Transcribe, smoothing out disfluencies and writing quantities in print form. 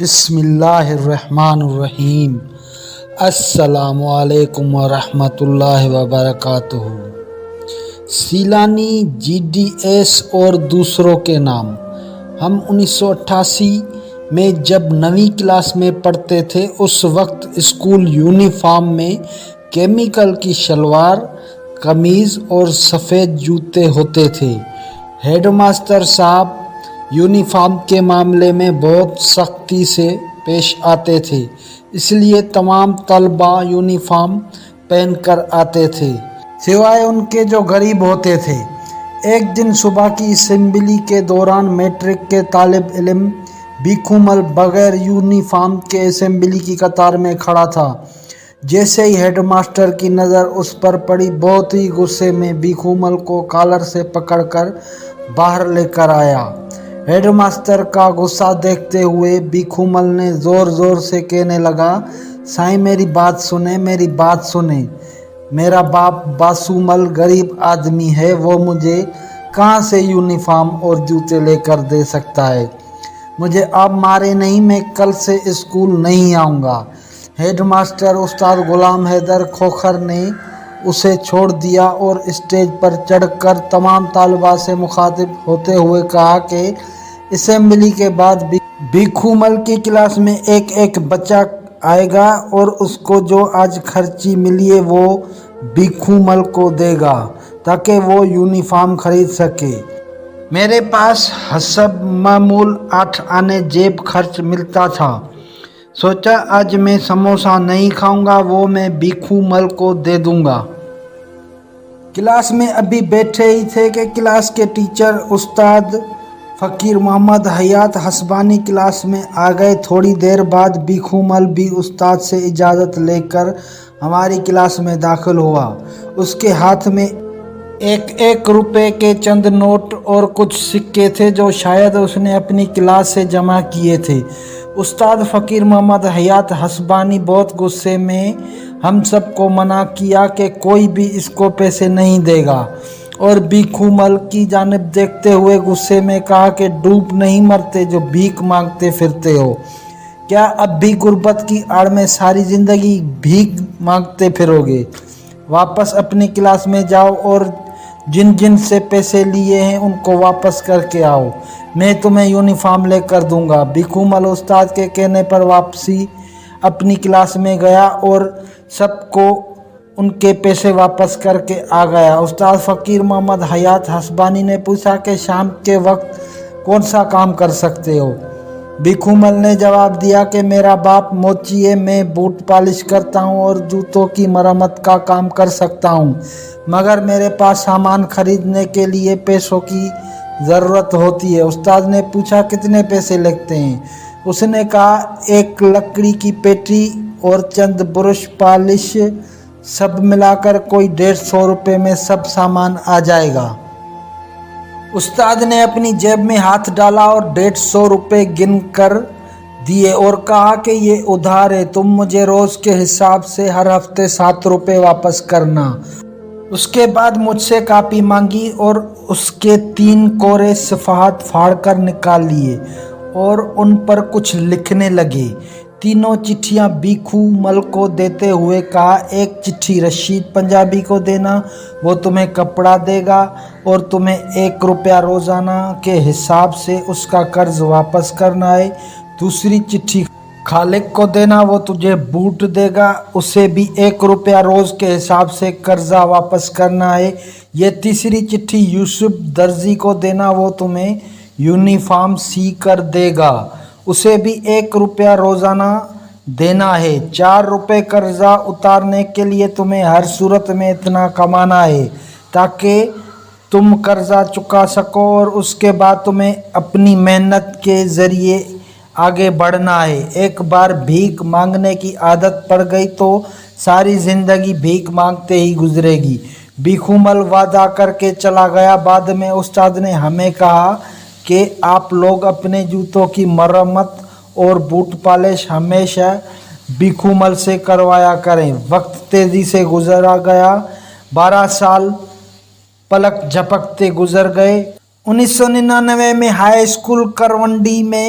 بسم اللہ الرحمن الرحیم۔ السلام علیکم ورحمۃ اللہ وبرکاتہ۔ سیلانی، جی ڈی ایس اور دوسروں کے نام۔ ہم 1988 میں جب 9ویں کلاس میں پڑھتے تھے اس وقت اسکول یونیفارم میں کیمیکل کی شلوار قمیض اور سفید جوتے ہوتے تھے۔ ہیڈ ماسٹر صاحب یونیفارم کے معاملے میں بہت سختی سے پیش آتے تھے، اس لیے تمام طلبہ یونیفارم پہن کر آتے تھے سوائے ان کے جو غریب ہوتے تھے۔ ایک دن صبح کی اسمبلی کے دوران میٹرک کے طالب علم بھیکھو مل بغیر یونیفارم کے اسمبلی کی قطار میں کھڑا تھا۔ جیسے ہی ہیڈ ماسٹر کی نظر اس پر پڑی، بہت ہی غصے میں بھیکھو مل کو کالر سے پکڑ کر باہر لے کر آیا۔ ہیڈ ماسٹر کا غصہ دیکھتے ہوئے بھیکھو مل نے زور زور سے کہنے لگا، سائیں میری بات سنیں، میری بات سنیں۔ میرا باپ باسو مل غریب آدمی ہے، وہ مجھے کہاں سے یونیفارم اور جوتے لے کر دے سکتا ہے؟ مجھے آپ مارے نہیں، میں کل سے اسکول نہیں آؤں گا۔ ہیڈ ماسٹر استاد غلام حیدر کھوکھر نے اسے چھوڑ دیا اور اسٹیج پر چڑھ کر تمام طلباء سے مخاطب ہوتے ہوئے کہا کہ اسمبلی کے بعد بھیکھو مل کی کلاس میں ایک ایک بچہ آئے گا اور اس کو جو آج خرچی ملی ہے وہ بھیکھو مل کو دے گا تاکہ وہ یونیفارم خرید سکے۔ میرے پاس حسب معمول 8 آنے جیب خرچ ملتا تھا۔ سوچا آج میں سموسہ نہیں کھاؤں گا، وہ میں بھیکھو مل کو دے دوں گا۔ کلاس میں ابھی بیٹھے ہی تھے کہ کلاس کے ٹیچر استاد فقیر محمد حیات حسبانی کلاس میں آ گئے۔ تھوڑی دیر بعد بھیکھو مل بھی استاد سے اجازت لے کر ہماری کلاس میں داخل ہوا۔ اس کے ہاتھ میں ایک روپے کے چند نوٹ اور کچھ سکے تھے جو شاید اس نے اپنی کلاس سے جمع کیے تھے۔ استاد فقیر محمد حیات حسبانی بہت غصے میں ہم سب کو منع کیا کہ کوئی بھی اس کو پیسے نہیں دے گا، اور بھیکھو مل کی جانب دیکھتے ہوئے غصے میں کہا کہ ڈوب نہیں مرتے جو بھیک مانگتے پھرتے ہو؟ کیا اب بھی غربت کی آڑ میں ساری زندگی بھیک مانگتے پھرو گے؟ واپس اپنی کلاس میں جاؤ اور جن جن سے پیسے لیے ہیں ان کو واپس کر کے آؤ، میں تمہیں یونیفارم لے کر دوں گا۔ بھیکھو مل استاد کے کہنے پر واپسی اپنی کلاس میں گیا اور سب کو ان کے پیسے واپس کر کے آ گیا۔ استاد فقیر محمد حیات حسبانی نے پوچھا کہ شام کے وقت کون سا کام کر سکتے ہو؟ بھیکھو مل نے جواب دیا کہ میرا باپ موچی ہے، میں بوٹ پالش کرتا ہوں اور جوتوں کی مرمت کا کام کر سکتا ہوں، مگر میرے پاس سامان خریدنے کے لیے پیسوں کی ضرورت ہوتی ہے۔ استاد نے پوچھا کتنے پیسے لگتے ہیں؟ اس نے کہا ایک لکڑی کی پیٹی اور چند برش پالش، سب ملا کر کوئی 150 روپے میں سب سامان آ جائے گا۔ استاد نے اپنی جیب میں ہاتھ ڈالا اور 150 روپے گن کر دیے اور کہا کہ یہ ادھار ہے، تم مجھے روز کے حساب سے ہر ہفتے 7 روپے واپس کرنا۔ اس کے بعد مجھ سے کاپی مانگی اور اس کے 3 کورے صفحات پھاڑ کر نکال لیے اور ان پر کچھ لکھنے لگے۔ تینوں چٹھیاں بھیکھو مل کو دیتے ہوئے کہا، ایک چٹھی رشید پنجابی کو دینا، وہ تمہیں کپڑا دے گا اور تمہیں 1 روپیہ روزانہ کے حساب سے اس کا قرض واپس کرنا ہے۔ دوسری چٹھی خالق کو دینا، وہ تجھے بوٹ دے گا، اسے بھی 1 روپیہ روز کے حساب سے قرضہ واپس کرنا ہے۔ یہ تیسری چٹھی یوسف درزی کو دینا، وہ تمہیں یونیفارم سی کر دے گا، اسے بھی 1 روپیہ روزانہ دینا ہے۔ 4 روپے قرضہ اتارنے کے لیے تمہیں ہر صورت میں اتنا کمانا ہے تاکہ تم قرضہ چکا سکو، اور اس کے بعد تمہیں اپنی محنت کے ذریعے آگے بڑھنا ہے۔ ایک بار بھیک مانگنے کی عادت پڑ گئی تو ساری زندگی بھیک مانگتے ہی گزرے گی۔ بھیکھو مل وعدہ کر کے چلا گیا۔ بعد میں استاد نے ہمیں کہا کہ آپ لوگ اپنے جوتوں کی مرمت اور بوٹ پالش ہمیشہ بھیکھو مل سے کروایا کریں۔ وقت تیزی سے گزرا گیا، 12 سال پلک جھپکتے گزر گئے۔ 1999 میں ہائی اسکول کرونڈی میں